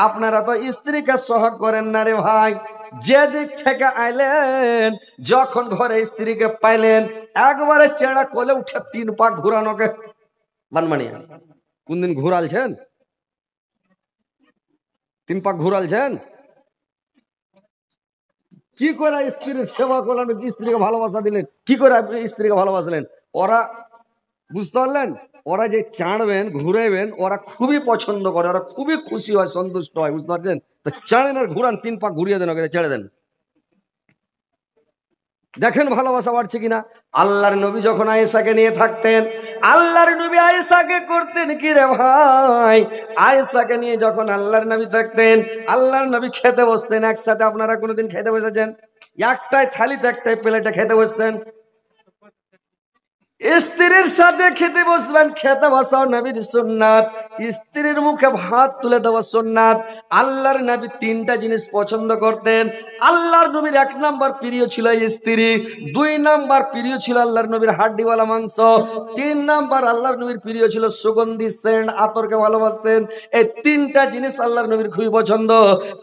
আপনারা তো স্ত্রীকে সহগ করেন না রে ভাই। যে দিক থেকে আইলেন, যখন ঘরে স্ত্রীকে পাইলেন, একবারে চেড়া কোলে উঠে 3 পাক ঘুরানোকে বানমানিয়া। কোনদিন ঘুরালছেন? 3 পাক ঘুরালছেন? কি করে স্ত্রীর সেবা করলেন, স্ত্রীকে ভালোবাসা দিলেন, কি করে স্ত্রীকে ভালোবাসলেন? ওরা বুঝতে পারলেন, ওরা যে চাঁড়বেন ঘুরাইবেন ওরা খুবই পছন্দ করে, ওরা খুবই খুশি হয়, সন্তুষ্ট হয়, বুঝতে পারছেন? তো চাঁড়েন আর ঘুরান, 3 পাক ঘুরিয়ে দেন, ওকে ছেড়ে দেন। দেখেন ভালোবাসা বাড়ছে কিনা। আল্লাহর নবী যখন আয়েশাকে নিয়ে থাকতেন, আল্লাহর নবী আয়েশাকে করতেন কি রে ভাই, আয়েশাকে নিয়ে যখন আল্লাহর নবী থাকতেন, আল্লাহর নবী খেতে বসতেন একসাথে। আপনারা কোনোদিন খেতে বসেছেন? একটাই থালিতে একটাই প্লেটে খেতে বসছেন? স্ত্রীর সাথে খেতে বসবেন, খেতে বসাও নবীর সুন্নাত। স্ত্রীর মুখে ভাত তুলে দেওয়া সুন্নাত। আল্লাহর নবী 3টা জিনিস পছন্দ করতেন। আল্লাহর নবীর 1 নাম্বার প্রিয় ছিল স্ত্রী, 2 নাম্বার প্রিয় ছিল আল্লাহর নবীর হাড্ডিওয়ালা মাংস, 3 নাম্বার আল্লাহর নবীর প্রিয় ছিল সুগন্ধি সেন্ট, আতরকে ভালোবাসতেন। এই 3টা জিনিস আল্লাহর নবীর খুবই পছন্দ।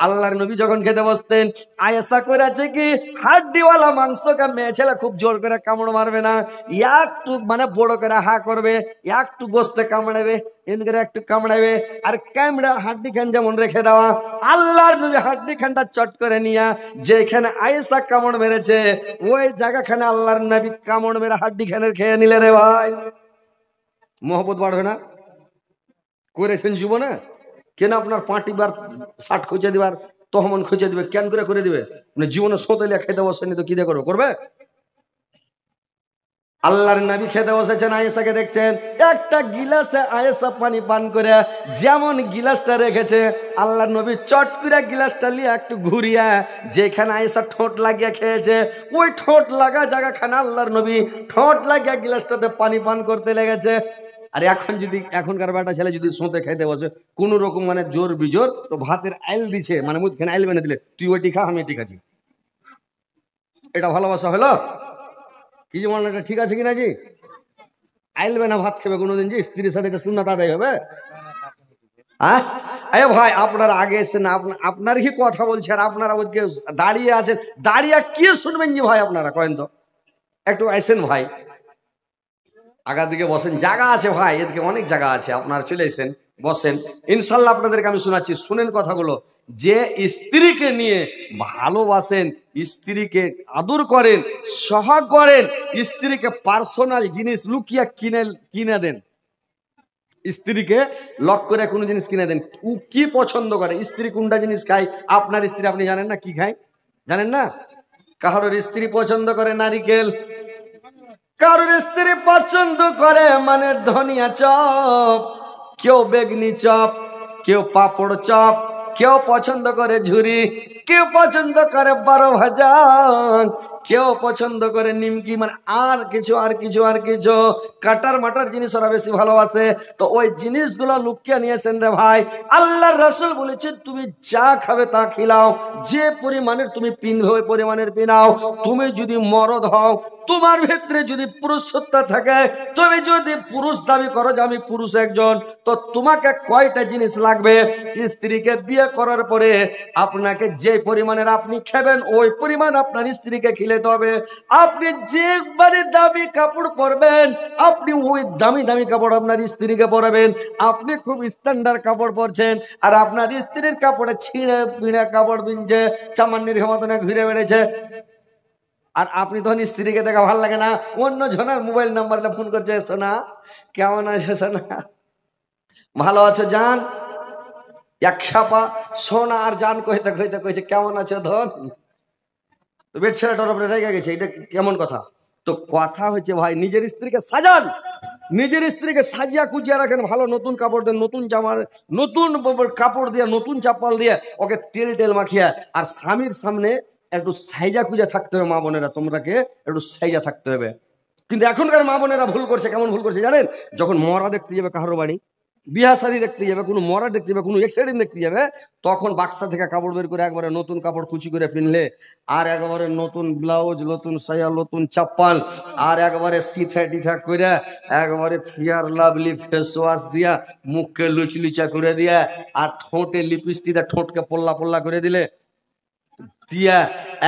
আল্লাহর নবী যখন খেতে বসতেন, আয়েশা করেছে কি, হাড্ডিওয়ালা মাংসকে মেয়ে ছেলে খুব জোর করে কামড় মারবে না, একটু মানে বড় করে হা করবে, একটু গোস্তে কামড়াবে, এনকে একটু কামড়াবে, আর কামড়ার হাড্ডি খান যেমন রেখে দেওয়া। আল্লাহর নবী হাড্ডি খানটা চট করে নিয়া যেখানে আয়েশা কামড় মেরেছে ওই জায়গাখানে আল্লাহর নবী কামড় মেরে হাড্ডি খানের খেয়ে নিলে রে ভাই। মহব্বত বাড়বে না? করেছেন জীবনে? কেন আপনার পাটিবার 60 খুঁজে দিবার তহমন খুঁজে দিবে, কেন করে দিবে? মানে জীবনে সোতেলিয়া খেতে বসেনি তো কি দিয়ে করবে? আল্লাহর নবী খেতে বসেছেন, আয়েশাকে দেখছেন, একটা গিলাসে আয়েশা পানি পান করে যেমন গিলাসটা রেখেছে, আল্লাহর নবী চট করে গিলাসটা নিয়ে একটু ঘুরিয়া যেখানে আয়েশা ঠোঁট লাগিয়ে খেয়েছে ওই ঠোঁট লাগা জায়গাখানে আল্লাহর নবী ঠোঁট লাগিয়ে গিলাসটাতে পানি পান করতে লেগেছে। আর এখন যদি এখনকার বেটা ছেলে যদি সোঁতে খেতে বসে কোন রকম মানে জোর বিজোর, তো ভাতের আইল দিছে, মানে মুখখানে আইল বেনে দিলে, তুই ওইটি খা আমি এটি খাচ্ছি, এটা ভালোবাসা হলো? কি যে মনে ঠিক আছে কিনা জি? আইলবে না ভাত খাবে কোনোদিন যে স্ত্রীর সাথে এটা সুন্নাত আদায় হবে? হ্যাঁ ভাই, আপনারা আগে এসে না, আপনার কি কথা বলছে আর আপনারা ওইদিকে দাঁড়িয়ে আছেন, দাঁড়িয়ে কি শুনবেন জি ভাই? আপনারা কয়েন তো একটু আইসেন ভাই, আগার দিকে বসেন, জায়গা আছে ভাই, এদিকে অনেক জায়গা আছে, আপনারা চলে এসেন বসেন, ইনশাল্লাহ আপনাদেরকে আমি শোনাচ্ছি, শুনেন কথাগুলো। যে স্ত্রীকে নিয়ে ভালোবাসেন, স্ত্রীকে আদর করেন, সহাগ করেন, স্ত্রীকে পার্সোনাল জিনিস লুকিয়ে কিনে দেন, স্ত্রীকে লক করে কোনো জিনিস কিনে দেন। ও কি পছন্দ করে, স্ত্রী কোনটা জিনিস খায়, আপনার স্ত্রী আপনি জানেন না কি খায়? জানেন না? কারোর স্ত্রী পছন্দ করে নারিকেল, কারোর স্ত্রী পছন্দ করে মানে ধনিয়া চপ, কেউ বেগনি চপ, কেউ পাপড় চপ, কেউ পছন্দ করে ঝুরি, কেউ পছন্দ করে 12 ভাজান, কেউ পছন্দ করে নিমকি, মানে আর কিছু কাটার মাটার জিনিস ওরা বেশি ভালোবাসে। তো ওই জিনিসগুলো লুকিয়ে নিয়েছেন রে ভাই। আল্লাহর রাসূল বলেছেন তুমি যা খাবে তা খিলাও, যে পরিমাণের তুমি পিনবে ওই পরিমাণের পিনাও। তুমি যদি মরদ হও, তোমার ভিতরে যদি পুরুষত্ব থাকে, তুমি যদি পুরুষ দাবি করো যে আমি পুরুষ একজন, তো তোমাকে কয়টা জিনিস লাগবে? স্ত্রীকে বিয়ে করার পরে আপনাকে যে পরিমাণের আপনি খাবেন ওই পরিমাণ আপনার স্ত্রীকে খিলাতে হবে। আপনি যেবারে দামি কাপড় পরবেন আপনি ওই দামি দামি কাপড় আপনার স্ত্রীকে পরাবেন। আপনি খুব স্ট্যান্ডার্ড কাপড় পরছেন আর আপনার স্ত্রীর কাপড়ে ছিঁড়ে পিঁড়ে কাপড় পিনছে, চামান্নির মতন ঘুরে বেড়েছে, আর আপনি তখন স্ত্রীকে দেখা ভালো লাগে না, অন্য জনের মোবাইল নাম্বারে ফোন করছে, সোনা কেমন আছো, সোনা ভালো আছো জান, এক খাপা সোনা আর জান কইতে কইতে কইছে কেমন আছো ধন, তো বেট ছেলেটার উপরে রেগে গেছে, এটা কেমন কথা? তো কথা হচ্ছে ভাই, নিজের স্ত্রীকে সাজান, নিজের স্ত্রীকে সাজিয়া কুজিয়া রাখেন, ভালো নতুন কাপড় দেন, নতুন জামা, নতুন কাপড় দিয়ে, নতুন চাপ্পাল দিয়ে ওকে তেল টেল মাখিয়া, আর স্বামীর সামনে একটু সাইজা কুজা থাকতে হবে। মা বোনেরা তোমরাকে একটু সাইজা থাকতে হবে। কিন্তু এখনকার মা বোনেরা ভুল করছে, কেমন ভুল করছে জানেন? যখন মরা দেখতে যাবে কাহার বাড়ি, বিয়া শাড়ি দেখতে যাবে, কোনো মরা দেখতে যাবে, কোনো এক্সিডেন্ট দেখতে যাবে, তখন বাক্সা থেকে কাপড় বের করে একবারে নতুন কাপড় কুচি করে পিনলে, আর একবারে নতুন ব্লাউজ, নতুন সায়া, নতুন চাপ্পাল, আর একবারে সিথা টিথা করে একবারে ফিয়ার লাভলি ফেস ওয়াশ দিয়া, মুখকে লুচলুচা করে দিয়া, আর ঠোঁটে লিপস্টিক ঠোঁটকে পল্লা পল্লা করে দিলে, দিয়া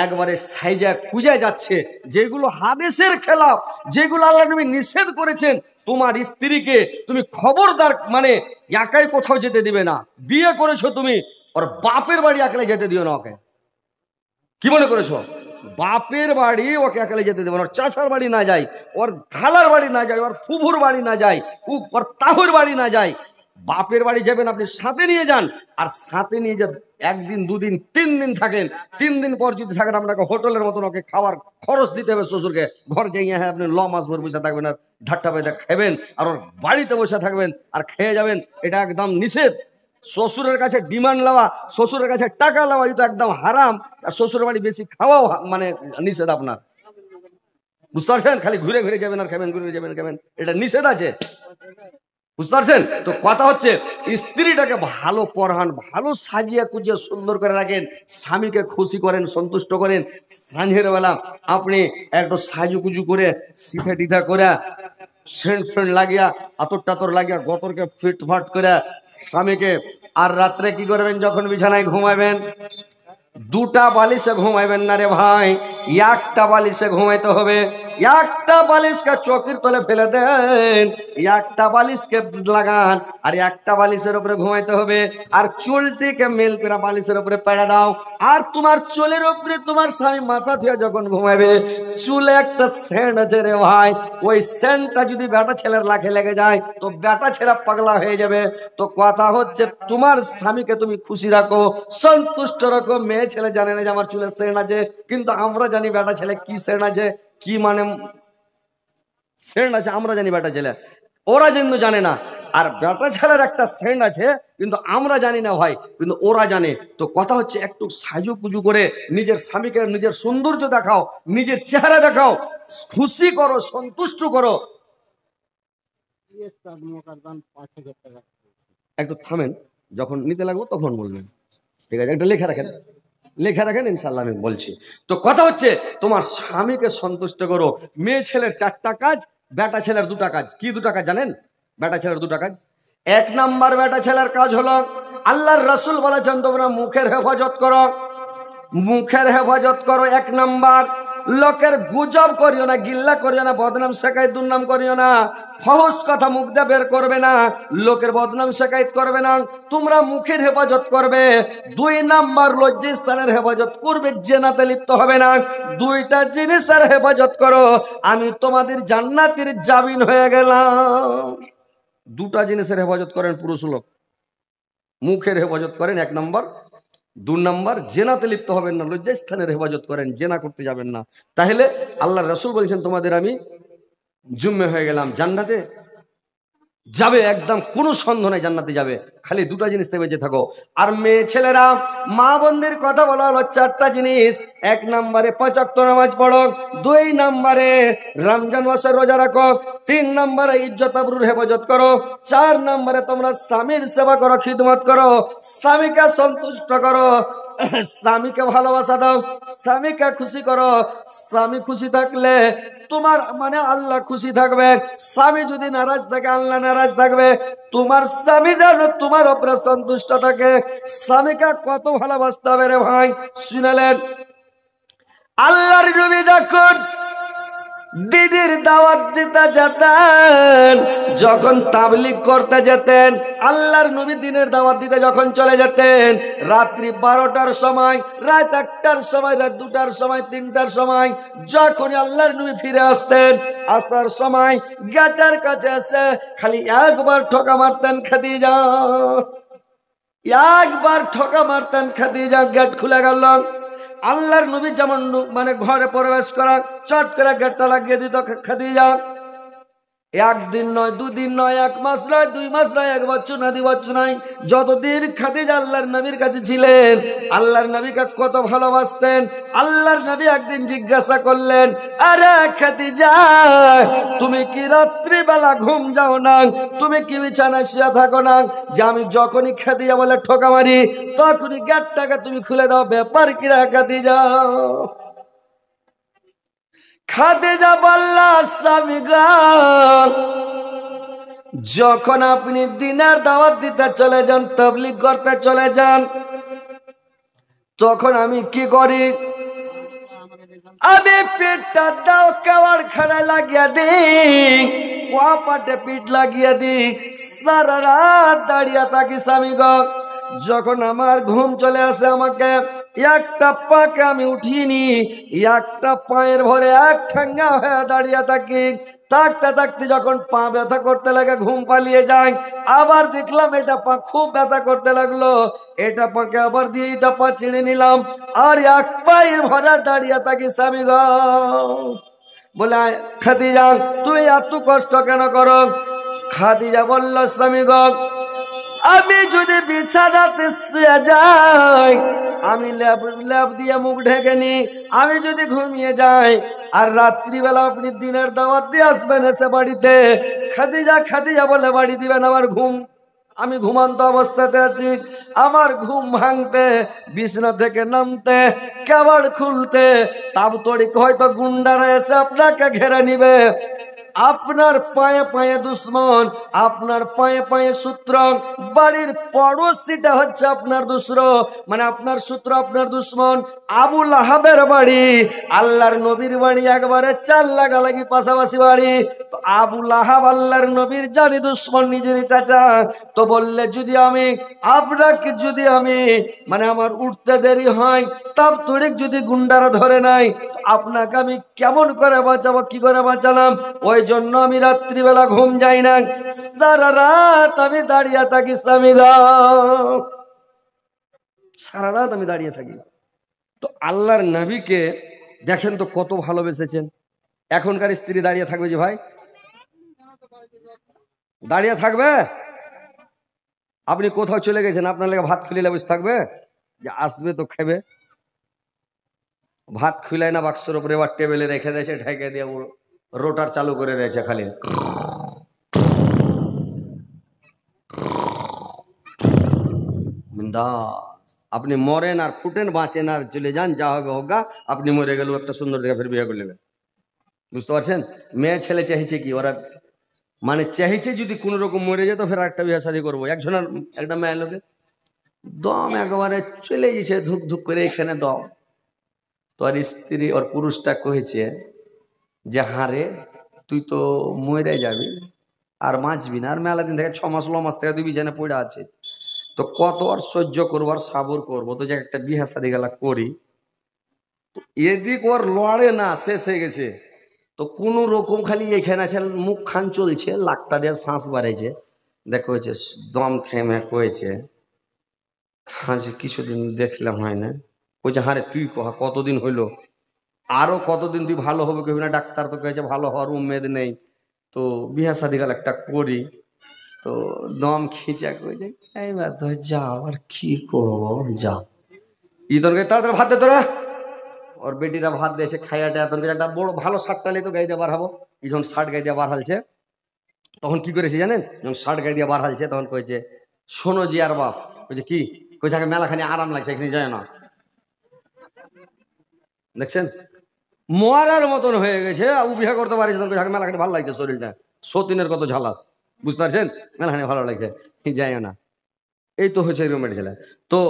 একবারে সাইজা কুজা যাচ্ছে, যেগুলো হাদিসের খেলাফ, যেগুলো আল্লাহ নবী নিষেধ করেছেন, তোমার স্ত্রীকে তুমি খবরদার মানে একাই কোথাও যেতে দিবে না। বিয়ে করেছো তুমি, ওর বাপের বাড়ি একলা যেতে দিও না ওকে। কি মনে করেছো? বাপের বাড়ি ওকে একালে যেতে দেবে না। ওর চাচার বাড়ি না যায়, ওর খালার বাড়ি না যায়, ওর ফুফুর বাড়ি না যায়, ওর তাহুর বাড়ি না যায়। বাপের বাড়ি যাবেন আপনি, সাথে নিয়ে যান, আর সাথে নিয়ে যে একদিন দুদিন 3 দিন থাকেন, 3 দিন পর যদি থাকেন আপনাকে হোটেলের মতন ওকে খাবার খরচ দিতে হবে শ্বশুরকে। ঘর যাইয়ে হ্যাঁ আপনি মাস ভর বসে থাকবেন আর ঢাট্টা পেটা খাবেন, আর ওর বাড়িতে বসে থাকবেন আর খেয়ে যাবেন, এটা একদম নিষেধ। শ্বশুরের কাছে ডিমান্ড লওয়া, শ্বশুরের কাছে টাকা লওয়া, এটা একদম হারাম। আর শ্বশুরের বাড়ি বেশি খাওয়াও মানে নিষেধ আপনার, বুঝতে পারছেন? খালি ঘুরে ঘুরে যাবেন আর খাবেন, ঘুরে যাবেন খাবেন, এটা নিষেধ আছে, বুঝতে পারছেন? তো কথা হচ্ছে স্ত্রীটাকে ভালো পড়ান, ভালো সাজিয়া কুজিয়া সুন্দর করে রাখেন, স্বামীকে খুশি করেন, সন্তুষ্ট করেন। সাঁঝের বেলা আপনি একটু সাজু কুজু করে সিথা টিথা করে সেন্ট ফ্রেন্ড লাগিয়া, আতর টাতর লাগিয়া, গতরকে ফিটফাট করে স্বামীকে, আর রাত্রে কি করবেন যখন বিছানায় ঘুমাবেন, 2টা বালিশে ঘুমাইবেন না রে ভাই, 1টা বালিশে ঘুমাইতে হবে। 1টা বালিশকে চৌকির তলে ফেলে দেন, 1টা বালিশকে লাগান, আর 1টা বালিশের উপরে ঘুমাইতে হবে। আর চুলটিকে মেল করে বালিশের উপরে পেড়ে দাও, আর তোমার চুলের উপরে তোমার স্বামী মাথা দিয়ে যখন ঘুমাবে, চুলে একটা সেন্ট আছে রে ভাই, ওই সেন্টটা যদি বেটা ছেলের লাখে লেগে যায় তো বেটা ছেলে পাগলা হয়ে যাবে। তো কথা হচ্ছে তোমার স্বামীকে তুমি খুশি রাখো, সন্তুষ্ট রাখো। মেয়ে ছেলে জানে না যে আমার চুলে সেন্ট আছে, কিন্তু আমরা জানি বেটা ছেলে কি সেন্ট আছে, কি মানে সেন্ট আছে আমরা জানি বেটা ছেলে, ওরা কিন্তু জানে না। আর বেটা ছেলের একটা সেন্ট আছে কিন্তু আমরা জানি না ভাই, কিন্তু ওরা জানে। তো কথা হচ্ছে একটু সাজু পুজু করে নিজের স্বামীকে নিজের সৌন্দর্য দেখাও, নিজের চেহারা দেখাও, খুশি করো, সন্তুষ্ট করো। একটু থামেন, যখন নিতে লাগবো তখন বলবেন, ঠিক আছে? একটা লেখা রাখেন, লেখা রাখেন, ইনশাল্লাহ আমি বলছি। তো কথা হচ্ছে তোমার স্বামীকে সন্তুষ্ট করো। মেয়ে ছেলের 4টা কাজ, বেটা ছেলের 2টা কাজ। কি 2টা কাজ জানেন? বেটা ছেলের 2টা কাজ। 1 নাম্বার বেটা ছেলের কাজ হলো, আল্লাহর রাসূল বলেছেন তোমরা মুখের হেফাজত করো, মুখের হেফাজত করো। 1 নাম্বার, লোকের গুজব করিও না, গিল্লা করিও না, বদনাম শেখায়ত দুর্নাম করিও না, ফহস কথা মুখ দিয়ে বের করবে না, লোকের বদনাম শেখায়ত করবে না, তোমরা মুখের হেফাজত করবে। 2 নাম্বার, লজ্জাস্থানের হেফাজত করবে, জেনাতে লিপ্ত হবে না। 2টা জিনিসের হেফাজত করো, আমি তোমাদের জান্নাতের জামিন হয়ে গেলাম। 2টা জিনিসের হেফাজত করেন পুরুষ লোক, মুখের হেফাজত করেন 1 নম্বর, 2 নম্বর জেনাতে লিপ্ত হবেন না, লজ্জাস্থানের হেফাজত করেন, জেনা করতে যাবেন না। তাহলে আল্লাহর রাসূল বলছেন তোমাদের আমি জুম্মে হয়ে গেলাম, জান্নাতে যাবে, একদম কোনো সন্দেহ নাই জান্নাতে যাবে। খালি 2টা জিনিস থেকে বেঁচে থাকো। আর মেয়ে ছেলেরা, মা বোনদের কথা বলা হলো 4টা জিনিস। 1 নম্বরে 5 ওয়াক্ত নামাজ পড়ো, 2 নম্বরে রমজান মাসের রোজা রাখো, 3 নম্বরে ইজ্জত আবরুর হেফাজত করো, 4 নম্বরে তোমরা স্বামীর সেবা করো, খিদমত করো, স্বামীকে সন্তুষ্ট করো, স্বামীকে ভালোবাসা দাও, স্বামীকে খুশি করো। স্বামী খুশি থাকলে তোমার মানে আল্লাহ খুশি থাকবে, স্বামী যদি নারাজ থাকে আল্লাহ নারাজ থাকবে। তোমার স্বামী যেন তোমার উপরে সন্তুষ্ট থাকে। স্বামীকে কত ভালোবাসতে হবে রে ভাই, শুনলেন? আল্লাহর নবী যখন দিদির দাওয়াত দিতে যেতেন, যখন তাবলীগ করতে যেতেন, আল্লাহর নবী দিনের দাওয়াত দিতে যখন চলে যেতেন, রাত্রি 12টার সময়, রাত 1টার সময়, রাত 2টার সময়, 3টার সময়, যখন আল্লাহর নবী ফিরে আসতেন, আসার সময় গেটের কাছে এসে খালি একবার ঠোকা মারতেন খাদিজা, একবার ঠোকা মারতেন খাদিজা, গেট খুলে গেল। আল্লাহর নবী যেমন মানে ঘরে প্রবেশ করা, চট করে গেটটা লাগিয়ে দিত খাদিজা। একদিন নয়, দুদিন নয়, এক মাস নয়, 2 মাস নয়, 1 বছর নয়, 2 বছর নয়, যতদিন খাদিজা আল্লাহর নবীর কাছে ছিলেন, আল্লাহর নবীকে কত ভালোবাসতেন। আল্লাহর নবী একদিন জিজ্ঞাসা করলেন, আরে খাদিজা, তুমি কি রাত্রিবেলা ঘুম যাও না? তুমি কি বিছানায় শুয়ে থাকো না? যে আমি যখনই খাদিজা বলে ঠোকা মারি, তখনই গেটটাকে তুমি খুলে দাও, ব্যাপার কি রে খাদিজা? খাদিজা বলল, স্বামী গো, যখন আপনি দিনের দাওয়াত দিতে চলে যান, তাবলীগ করতে চলে যান, তখন আমি কি করি? আমি পিঠটা দাও কেওয়ার খানায় লাগিয়ে দিই, কপাটে পিঠ লাগিয়ে দিই, সারা রাত দাঁড়িয়ে থাকি স্বামী গো। যখন আমার ঘুম চলে আসে, আমাকে একটা পাকে আমি উঠিনি, একটা পায়ের ভরে এক ঠ্যাঙ্গা হয়ে দাঁড়িয়ে থাকি। থাকতে থাকতে যখন পা ব্যথা করতে লাগে, ঘুম পালিয়ে যায়। আবার দেখলাম এটা পা খুব ব্যথা করতে লাগলো, এটা পাকে আবার দিয়ে এটা পা ছিঁড়ে নিলাম, আর এক পায়ের ভরা দাঁড়িয়ে থাকি স্বামী গো। বলে, খাদিজা তুমি এত কষ্ট কেন করো? খাদিজা বলল, স্বামী গো, আমি যদি বিছানাতে শুয়ে যাই, আমি লেপ দিয়ে মুখ ঢেকে নি, আমি যদি ঘুমিয়ে যাই, আর রাত্রিবেলা আপনি দিনের দাওয়াত দিয়ে আসবেন এসে বাড়িতে, খাদিজা খাদিজা বলে বাড়ি দিবেন, আমার ঘুম, আমি ঘুমান্ত অবস্থাতে আছি, আমার ঘুম ভাঙতে, বিছানা থেকে নামতে, কেবল খুলতে তাবতড়িক হয়তো গুন্ডারা এসে আপনাকে ঘেরে নিবে। আপনার পায়ে পায়ে দুশ্মন, আপনার পায়ে পায়ে শত্রু, বাড়ির পড়োশিটা হচ্ছে আপনার দুশরো, মানে আপনার শত্রু, আপনার দুশ্মন। আবু লাহাবের বাড়ি আল্লাহর নবীর বাড়ি একবারে 4 লাগালাগি পাশাপাশি বাড়ি। তো আবু লাহাব আল্লাহর নবীর জানি দুশ্মন, নিজেরই চাচা। তো বললে, যদি আমি আপনাকে, যদি আমি মানে আমার উঠতে দেরি হয়, তাব তড়িক যদি গুন্ডারা ধরে নাই, আপনাকে আমি কেমন করে বাঁচাবো, কি করে বাঁচালাম? ওই জন্য আমি রাত্রিবেলা ঘুম যাই না, সারা রাত আমি দাঁড়িয়ে থাকি স্বামী গো, সারা রাত আমি দাঁড়িয়ে থাকি। তো আল্লাহর নবীকে দেখেন তো কত ভালোবেসেছেন। এখনকার স্ত্রী দাঁড়িয়ে থাকবে যে ভাই? দাঁড়িয়ে থাকবে? আপনি কোথাও চলে গেছেন, আপনার লেগে ভাত খুলে বসে থাকবে? যে আসবে তো খাবে। ভাত খুলে না বাক্সের উপরে, এবার টেবিলে রেখে দিয়েছে, ঢেকে দিয়ে রোটার চালু করে দিয়েছে খালি। আপনি মরেন আর ফুটেন, বাঁচেন আর চলে যান, যা হবে হোগা। আপনি মরে গেলেও একটা সুন্দর দেখে ফের বিয়ে করে নেবেন। বুঝতে পারছেন? মেয়ে ছেলে চাইছে কি, ওরা মানে চাইছে যদি কোন রকম মরে যেত, ফের একটা বিয়ে শাদী করবো। একজনের একটা মেয়ে লোকে দম একেবারে চলে গেছে ধুক ধুক করে, এখানে দম। তো আর স্ত্রী ওর পুরুষটা কহেছে যে, হারে তুই তো মরে যাবি আর বাঁচবি না, আর মেলা দিন থেকে 6 মাস 9 মাস থেকে তুই বিছানে পড়ে আছে, তো কত আর সহ্য করবো আর সাবর করবো, তো যে একটা বিয়ে শাদী গেলা করি। তো এদিক ওর লড়ে না, শেষ হয়ে গেছে। তো কোন রকম খালি এখানে আছে, মুখ খান চলছে, লাকটা দিয়ে শ্বাস বাড়াইছে, দেখো হয়েছে দম থেমে কয়েছে, হ্যাঁ যে কিছুদিন দেখলাম হয় না। কইছে, হারে তুই কহা কতদিন হইলো, আরো কতদিন তুই ভালো হবে কবি না? ডাক্তার তো কয়েছে ভালো হওয়ার উম্মেদ নেই, তো বিহা শাদী গেল একটা করি। তো দম খিচা কইছে, এইবার তো যাও, আর কি করবো, যাও। ইতনকে তাড়াতাড়ি ভাত দে তোরা। ওর বেটিরা ভাত দিয়েছে, খাইয়াটা এতনকে একটা বড় ভালো শার্টটা তো গাই দিয়ে বার হবো। যখন শার্ট গাই দিয়ে বার হালছে, তখন কি করেছে জানেন? যখন শার্ট গাই দিয়ে বার হালছে, তখন কয়েছে, শোনো জি আর বাপ। কইছে কি? কইছে, আগে মেলাখানি আরাম লাগছে, এখানে যায় না। দেখছেন, মরার মতন হয়ে গেছে, ও বিয়ে করতে পারিস, তখন মেলাখানি ভালো লাগছে, শরীরটা সতীনের কত ঝালাস, বুঝতে পারছেন? মেলাখানি ভালো লাগছে, যায় না। এই তো হচ্ছে এরকম ছেলে। তো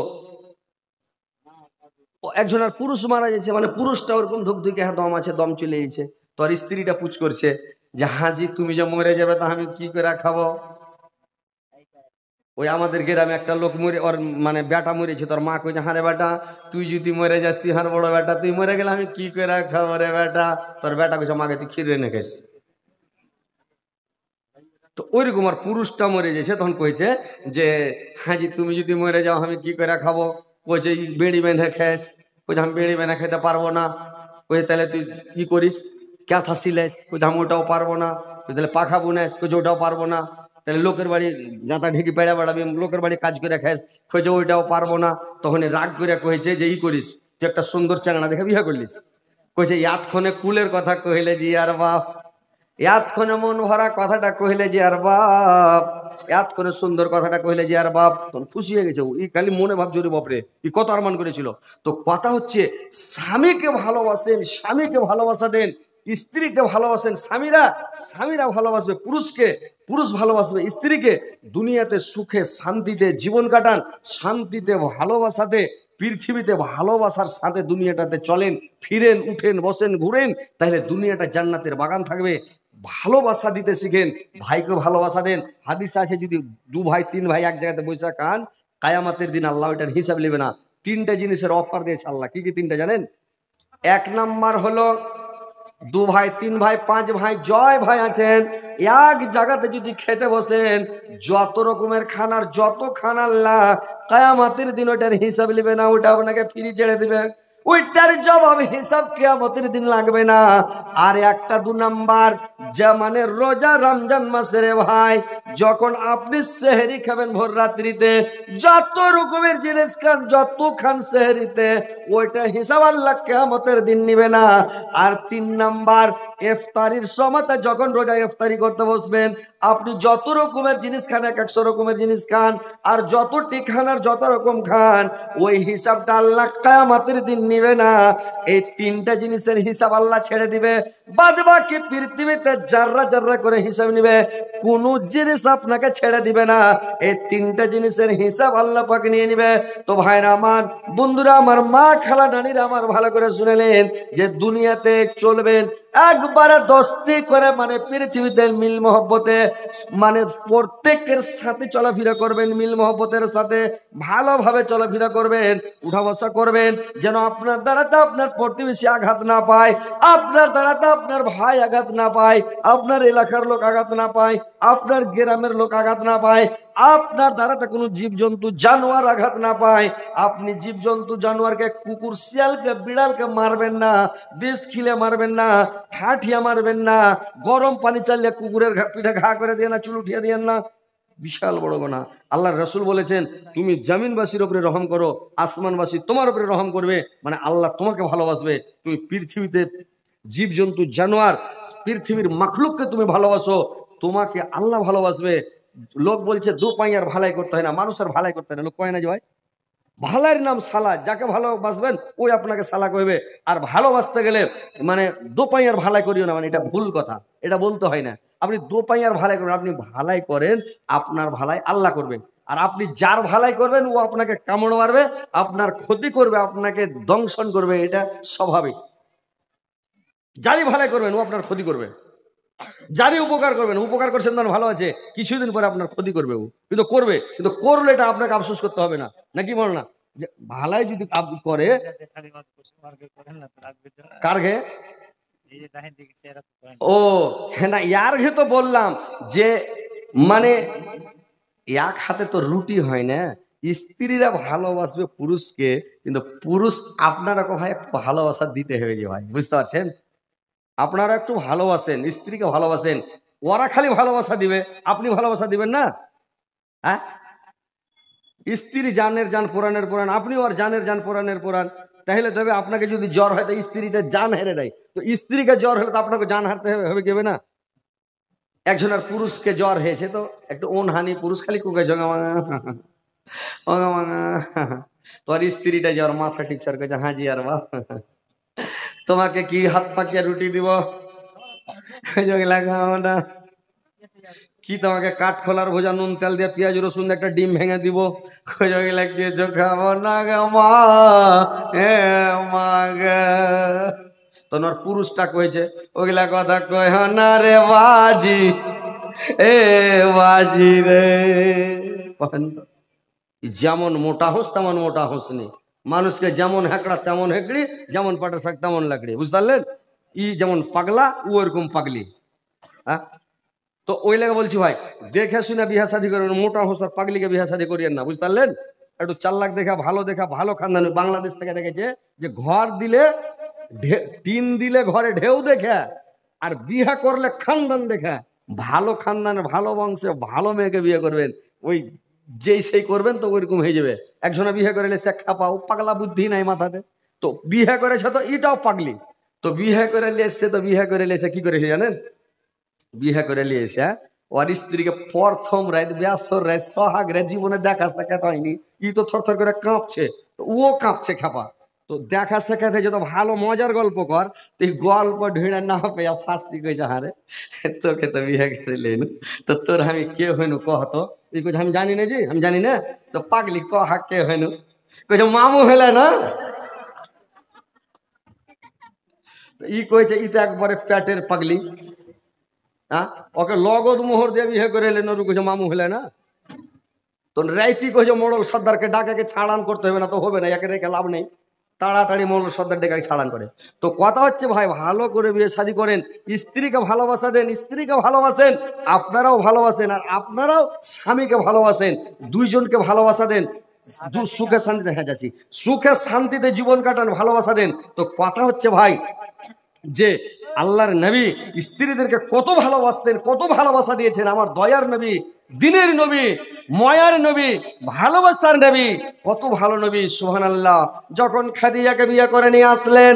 একজন আর পুরুষ মারা যাচ্ছে, মানে পুরুষটা ওরকম ধুকধুকে, হ্যাঁ দম আছে, দম চলে গেছে। তো আর স্ত্রীটা পুছ করছে যে, হাজি তুমি যে মরে যাবে, তা আমি কি করে খাবো? ওই আমাদের গ্রামে একটা লোক মরে, ওর মানে বেটা মরেছে, তোর মা কইছে, হারে বেটা তুই যদি মরে যাস, তুই হার বড় বেটা, তুই মরে গেলে আমি কি করে খাবো রে বেটা? তোর বেটা কইছে, মাকে তুই খিরে এনে খাইস। তো ওইরকম আর পুরুষটা মরে গেছে, তখন কইছে যে, হাজি তুমি যদি মরে যাও, আমি কি করে খাবো? কইছে, বেড়ি বেঁধে খাইস। কইছে, আমি বেড়ি বেঁধে খেতে পারবো না। কইছে, তাহলে তুই কি করিস, ক্যাথা সিলাইস? কইছে, আমি ওটাও পারবো না। তাহলে পাখা বুনাইস, কইছে ওটাও পারবো না। তাহলে লোকের বাড়ি জাঁতা ঢেকে পেড়া বেড়াবি, লোকের বাড়ি কাজ করে খাইস, কইছে ওইটাও পারবো না। তখন রাগ করে কইছে যে ই করিস, তুই একটা সুন্দর চাংড়া দেখে বিয়ে করলিস। কইছে ইয়াতক্ষণে কুলের কথা কহিলে জি আর বাপ, ইয়াতক্ষণে মন ভরা কথাটা কহিলে যে আর বাপ, এতক্ষণে সুন্দর কথাটা কহিলে যে আর বাপ। তখন খুশি হয়ে গেছে, ই খালি মনে ভাবছে রে বাপরে ই কত আরমান করেছিল। তো কথা হচ্ছে স্বামীকে ভালোবাসেন, স্বামীকে ভালোবাসা দেন, স্ত্রীকে ভালোবাসেন। স্বামীরা ভালোবাসবে পুরুষকে, পুরুষ ভালোবাসবে স্ত্রীকে। দুনিয়াতে সুখে শান্তিতে জীবন কাটান, শান্তিতে ভালোবাসাতে, পৃথিবীতে ভালোবাসার সাথে দুনিয়াটাতে চলেন, ফিরেন, উঠেন, বসেন, ঘুরেন, তাহলে দুনিয়াটা জান্নাতের বাগান থাকবে। ভালোবাসা দিতে শিখেন, ভাইকে ভালোবাসা দেন। হাদিস আছে যদি 2 ভাই 3 ভাই এক জায়গাতে বসে খান, কায়ামতের দিন আল্লাহ এটার হিসাব নেবে না। 3টে জিনিসের অফার দিয়েছে আল্লাহ। কি কি 3টে জানেন? 1 নাম্বার হলো 2 ভাই 3 ভাই 5 ভাই জয় ভাই আছেন, এক জায়গাতে যদি খেতে বসেন, যত রকমের খানার যত খানা আল্লাহ কায়ামতের দিন ওটার হিসাব নেবে না, ওটা আপনাকে ফ্রি ছেড়ে দিবে, ওইটার জবাব হিসাব কিয়ামতের দিন লাগবে না। আর একটা 2 নাম্বার, যা মানে রোজা রমজান মাসের ভাই, যখন আপনি সেহরি খাবেন ভোর রাত্রিতে, যত রকমের জিনিস খান, যত খান সেহরিতে, ওইটা হিসাব আল্লাহ কিয়ামতের দিন নিবে না। আর 3 নাম্বার, ইফতারির সময়তে যখন রোজা ইফতারি করতে বসবেন, আপনি যত রকমের জিনিস খান, 100 রকমের জিনিস খান, আর যতটি খান আর যত রকম খান, ওই হিসাবটা আল্লাহ কিয়ামতের দিন নিবে না। এই 3টা জিনিসের হিসাব আল্লাহ ছেড়ে দিবে, বাদ বাকি পৃথিবীতে জাররা জাররা করে হিসাব নিবে, কোন জিনিস আপনাকে ছেড়ে দিবে না। এই 3টা জিনিসের হিসাব আল্লাহ পাক নিয়ে নিবে। তো ভাইরা আমার, বন্ধুরা আমার, মা খালা নানিরা আমার, ভালো করে শুনেলেন যে দুনিয়াতে চলবেন একবারে দস্তি করে, মানে পৃথিবীতে মিল মহব্বতে, মানে প্রত্যেকের সাথে চলাফেরা করবেন, মিল মহব্বতের সাথে ভালোভাবে চলাফেরা করবেন, উঠা বসা করবেন, যেন আপনার দ্বারাতে আপনার প্রতিবেশী আঘাত না পায়, আপনার দ্বারাতে আপনার ভাই আঘাত না পায়, আপনার এলাকার লোক আঘাত না পায়, আপনার গ্রামের লোক আঘাত না পায়, আপনার দ্বারাতে কোনো জীবজন্তু জানোয়ার আঘাত না পায়। আপনি জীবজন্তু জানোয়ারকে, কুকুর শিয়ালকে বিড়ালকে মারবেন না, বিষ খিলে মারবেন না, ঠাঠিয়া মারবেন না, গরম পানি চালিয়ে কুকুরের পিঠে ঘা করে দিয়ে না, চুল উঠিয়ে দিয়েন না, বিশাল বড় গোনা। আল্লাহর রাসূল বলেছেন, তুমি জমিনবাসীর উপরে রহম করো, আসমানবাসী তোমার উপরে রহম করবে, মানে আল্লাহ তোমাকে ভালোবাসবে। তুমি পৃথিবীতে জীবজন্তু জানোয়ার পৃথিবীর মাখলুককে তুমি ভালোবাসো, তোমাকে আল্লাহ ভালোবাসবে। লোক বলছে 2 পাইয়ার ভালাই করতে হয় না, মানুষের ভালাই করতে হয় না। লোক কয় না যে ভাই ভালার নাম সালা, যাকে ভালোবাসবেন ওই আপনাকে সালা কইবে। আর ভালোবাসতে গেলে মানে 2 পাইয়ার ভালাই করিও না, মানে এটা ভুল কথা, এটা বলতে হয় না। আপনি 2 পাইয়ার ভালাই করবেন, আপনি ভালাই করেন, আপনার ভালাই আল্লাহ করবেন। আর আপনি যার ভালাই করবেন ও আপনাকে কামড় মারবে, আপনার ক্ষতি করবে, আপনাকে দংশন করবে, এটা স্বাভাবিক। যারই ভালাই করবেন ও আপনার ক্ষতি করবে, যারই উপকার করবেন, উপকার করছেন তখন ভালো আছে, কিছুদিন পরে আপনার ক্ষতি করবে ও, কিন্তু করবে, কিন্তু করলে এটা আপনাকে আফসোস করতে হবে না, নাকি বল না? যে ভালাই যদি করে কার ঘে, ও হ্যাঁ না, ইয়ার ঘে তো বললাম যে মানে এক হাতে তো রুটি হয় না। স্ত্রীরা ভালোবাসবে পুরুষকে, কিন্তু পুরুষ আপনারা ভাই একটু ভালোবাসা দিতে হবে যে ভাই, বুঝতে পারছেন? আপনারা একটু ভালোবাসেন, স্ত্রীকে ভালোবাসেন, ওরা খালি ভালোবাসা দিবে, আপনি ভালোবাসা দিবেন না? হ্যাঁ, স্ত্রী জানের জান পুরাণের পুরাণ, আপনি ওর জানের জান পুরাণের পুরাণ। তাহলে তবে আপনাকে যদি জ্বর হয় তো স্ত্রীটা জান হেরে দেয়, তো স্ত্রীকে জ্বর হলে তো আপনাকে জান হারতে হবে কেবে না? একজনের পুরুষকে জ্বর হয়েছে, তো একটু হানি, পুরুষ খালি কুকে জগা মাঙা ওগা মাঙা, তোর স্ত্রীটা জ্বর মাথা টিপচার করেছে, হাজি আর বাপ তোমাকে কি হাত পাকিয়া রুটি দিব, লাগাও না কি, তোমাকে কাঠ খোলার ভোজা নুন তেল দিয়ে পেঁয়াজ রসুন একটা ডিম ভেঙে দিব, কিছু খাবো না গা মা, এ মা গে। তোমার পুরুষটা কয়েছে ওগুলা কথা কয় না রে বাজি, এ বাজি রে। যেমন মোটা হোস তেমন মোটা হোস নি, মানুষকে যেমন হেঁকড়া তেমন হেঁকড়ি, যেমন পাটা শাক তেমন লাকড়ি, বুঝতে পারলেন? ই যেমন পাগলা ও ওরকম পাগলি। হ্যাঁ, তো ওই লেগে বলছি ভাই, দেখে শুনে বিহা শাদী করবেন, মোটা হোস আর পাগলিকে বিহা শাদী করিয়েন না, বুঝতে পারলেন? একটু চাল্লাক দেখা, ভালো খানদান। বাংলাদেশ থেকে দেখেছে যে ঘর দিলে টিন দিলে ঘরে ঢেউ দেখে, আর বিহা করলে খানদান দেখে। ভালো খানদানের ভালো বংশে ভালো মেয়েকে বিয়ে করবেন, ওই যেই সেই করবেন তো ওইরকম হয়ে যাবে। একজনে বিয়ে করে এসে খাপাও পাগলা বুদ্ধি নাই মাথাতে, তো বিয়ে করেছে তো এটাও পাগলি, তো বিয়ে করে নিয়ে এসছে, তো বিয়ে করে নিয়ে এসে কি করেছে জানেন? বিয়ে করে নিয়ে এসে ওর স্ত্রীকে প্রথম রাত ব্যাসর রাত সোহাগ রাত জীবনে দেখা সাক্ষাৎ হয়নি, ই তো থর থর করে কাঁপছে, তো ও কাঁপছে খাপা। তো দেখা সাক্ষাৎ যত ভালো মজার গল্প কর, তো এই গল্প ঢেড়ে না পেয়ে ফার্স্টই কইছে হারে তোকে তো বিয়ে করে লেন, তো তোর আমি কে হইনু কহতো? এই কইছে আমি জানি না, জি আমি জানি না। তো পাগলি কহা কে হইনু? কইছে মামু হলে না। ই কইছে ই তো একবারে পেটের পাগলি, হ্যাঁ ওকে লগদ মোহর দিয়ে বিয়ে করে এলেন, ওর কইছে মামু হলে না। তো রাইতি কইছে মোড়ল সর্দারকে ডাকাকে ছাড়ান করতে হবে না, তো হবে না, একে রেখে লাভ নেই, তাড়াতাড়ি মোড়ল সর্দার ডেকে ছাড়ান করে। তো কথা হচ্ছে ভাই ভালো করে বিয়ে শাদী করেন, স্ত্রীকে ভালোবাসা দেন, স্ত্রীকে ভালোবাসেন, আপনারাও ভালোবাসেন, আর আপনারাও স্বামীকে ভালোবাসেন, দুইজনকে ভালোবাসা দেন, সুখে শান্তিতে, হ্যাঁ যাচ্ছি, সুখে শান্তিতে জীবন কাটান, ভালোবাসা দেন। তো কথা হচ্ছে ভাই যে আল্লাহর নবী স্ত্রীদেরকে কত ভালোবাসতেন, কত ভালোবাসা দিয়েছেন, আমার দয়ার নবী, দিনের নবী, ময়ার নবী, ভালোবাসার নবী, কত ভালো নবী সুবহানাল্লাহ। যখন খাদিজাকে বিয়ে করে নিয়ে আসলেন,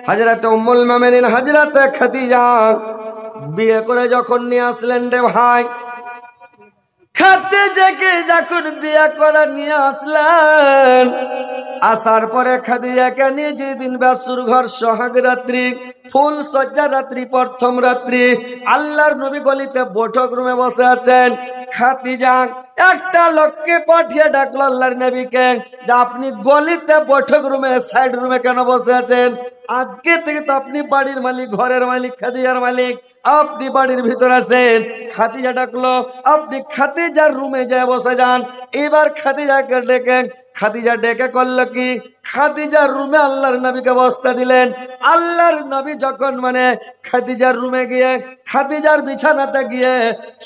হযরতে উম্মুল মুমিনিন হযরতে খাদিজা বিয়ে করে যখন নিয়ে আসলেন রে ভাই, খাদিজাকে যখন বিয়ে করে নিয়ে আসলেন, আসার পরে খাদিজাকে নিয়ে যেদিন বাসুর ঘর সোহাগ রাত্রি, ফুল সজ্জা রাত্রি, প্রথম রাত্রি, আল্লাহর নবী গলিতে বৈঠক রুমে বসে আছেন। খাদিজা একটা লোককে পাঠিয়ে ডাকলো আল্লাহর নবীকে, যে আপনি গলিতে বৈঠক রুমে সাইড রুমে কেন বসে আছেন? আজকে থেকে তো আপনি বাড়ির মালিক, ঘরের মালিক, খাদিজার মালিক, আপনি বাড়ির ভিতর আছেন। খাদিজা ডাকলো, আপনি খাদিজার রুমে যায় বসে যান। এবার খাদিজাকে ডেকে, খাদিজা ডেকে করলো কি, খাদিজার রুমে আল্লাহর নবীকে বসতে দিলেন। আল্লাহর নবী যখন মানে খাদিজার রুমে গিয়ে, খাদিজার বিছানাতে গিয়ে,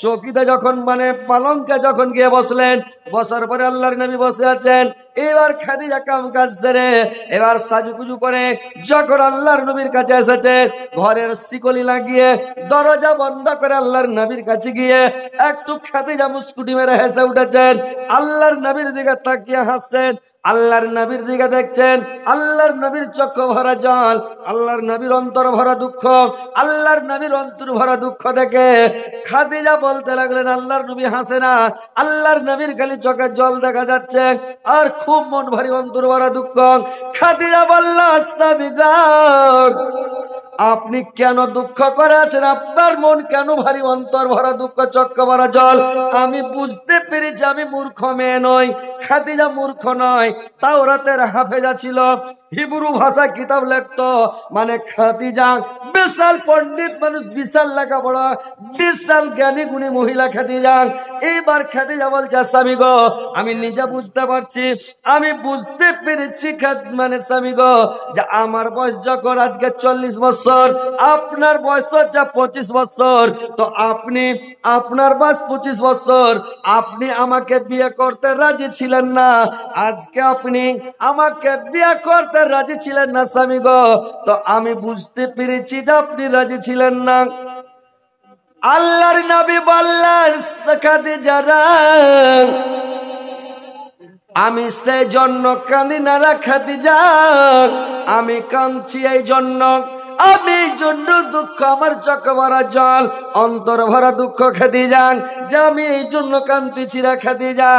চৌকিতে যখন মানে পালঙ্কে যখন গিয়ে বসলেন, বসার পরে আল্লাহর নবী বসে আছেন। এবার খাদিজা কাম কাজ সেরে এবার সাজুগুজু করে যখন আল্লাহর নবীর কাছে এসেছে, ঘরের শিকলি লাগিয়ে দরজা বন্ধ করে আল্লাহর নবীর কাছে গিয়ে একটু খাদিজা মুস্কুটি মেরে হেসে উঠেছেন, আল্লাহর নবীর দিকে তাকিয়ে হাসছেন, আল্লাহর নবীর দিকে দেখছেন, আল্লাহর নবীর চক্ষু ভরা জল, আল্লাহর নবীর অন্তর ভরা দুঃখ, আল্লাহর নবীর অন্তর ভরা দুঃখ দেখে খাদিজা বলতে লাগলেন, আল্লাহর নবী হাসে না, আল্লাহর নবীর খালি চোখে জল দেখা যাচ্ছে আর খুব মন ভারী, অন্তর ভরা দুঃখ। খাদিজা বলল, স্বামী গো, আপনি কেন দুঃখ করে আছেন? আপনার মন কেন ভারী, অন্তর ভরা দুঃখ, চক্ষু ভরা জল? আমি বুঝতে পেরেছি আমি মূর্খ মেয়ে নই। খাদিজা মূর্খ নয়, তাওরাতের হাফেজা ছিল, হিব্রু ভাষা কিতাব লিখতো, মানে খাদিজা বিশাল পণ্ডিত মানুষ, বিশাল লেখাপড়া, বিশাল জ্ঞানী গুণী মহিলা খাদিজা। এইবার খাদিজা বলছে, স্বামী গো, আমি নিজে বুঝতে পারছি, আমি বুঝতে পেরেছি মানে স্বামী গো, যে আমার বয়স যখন আজকে 40 বছর, আপনার বয়স হচ্ছে 25 বছর, তো আপনি, আপনার বয়স 25 বছর, আপনি আমাকে বিয়ে করতে রাজি ছিলেন না, আজকে আপনি আমাকে বিয়ে করতে রাজি ছিলেন না স্বামী গো, তো আমি বুঝতে পেরেছি যে আপনি রাজি ছিলেন না। আল্লাহর নবী বললেন, খাদিজা রে, আমি সেই জন্য কাঁদি না রে খাদিজা, আমি কাঁদছি এই জন্য, আমি এই জন্য দুঃখ, আমার চোখ ভরা জল, অন্তর ভরা দুঃখ খাদিজা, যে আমি এই জন্য কাঁদতেছি রে খাদিজা,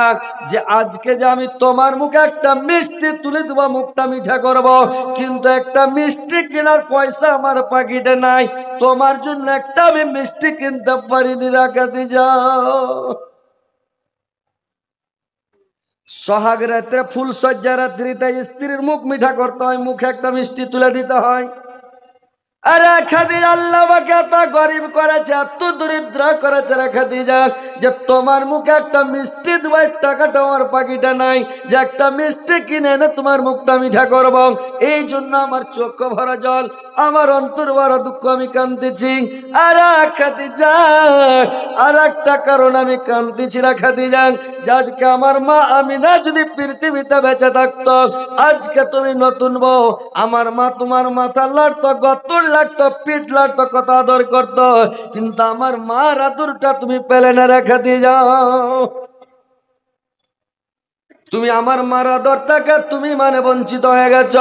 যে আজকে যে আমি তোমার মুখে একটা মিষ্টি তুলে দেবো, মুখটা মিঠা করব, কিন্তু একটা মিষ্টি কেনার পয়সা আমার পকেটে নাই, তোমার জন্য একটা আমি মিষ্টি কিনতে পারিনি রে খাদিজা। সোহাগ রাত্রে, ফুল সজ্জা রাত্রিতে স্ত্রীর মুখ মিঠা করতে হয়, মুখে একটা মিষ্টি তুলে দিতে হয়। আরে খাদিজা, আল্লাহ আমাকে এত গরিব করেছে, এত দরিদ্র করেছে রে খাদিজা, যে তোমার মুখে একটা মিষ্টি দেওয়ার টাকাটা আমার পকেটে নাই, যে একটা মিষ্টি কিনে এনে তোমার মুখটা মিঠা করব, এই জন্য আমার চোখ ভরা জল, আমার অন্তর বড় দুঃখ, আমি কাঁদতেছি। আর খাদিজা, আর একটা কারণ আমি কাঁদতেছি রা খাদিজা, আজকে আমার মা আমিনা যদি পৃথিবীতে বেঁচে থাকতো, আজকে তুমি নতুন বউ, আমার মা তোমার মাথা লাড়তো, গতর লাগতো, পিঠ লাড়তো, কত আদর করতো, কিন্তু আমার মার আদরটা তুমি পেলে না রে খাদিজা। তুমি আমার মার আদর থেকে তুমি মানে বঞ্চিত হয়ে গেছ,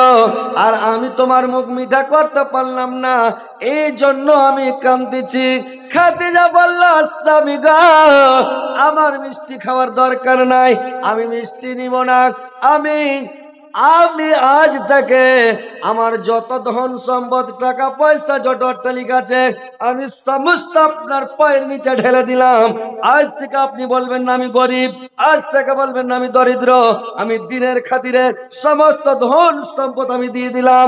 আর আমি তোমার মুখ মিঠা করতে পারলাম না, এই জন্য আমি কাঁদতেছি। খাদিজা বলল, স্বামী গো, আমার মিষ্টি খাওয়ার দরকার নাই, আমি মিষ্টি নিব না। আমি আমি আজ থেকে আমার যত ধন সম্পদ, টাকা পয়সা, যত অট্টালিকা আছে, আমি সমস্ত আপনার পায়ের নিচে ঢেলে দিলাম। আজ থেকে আপনি বলবেন না আমি গরিব, আজ থেকে বলবেন না আমি দরিদ্র, আমি দিনের খাতিরে সমস্ত ধন সম্পদ আমি দিয়ে দিলাম।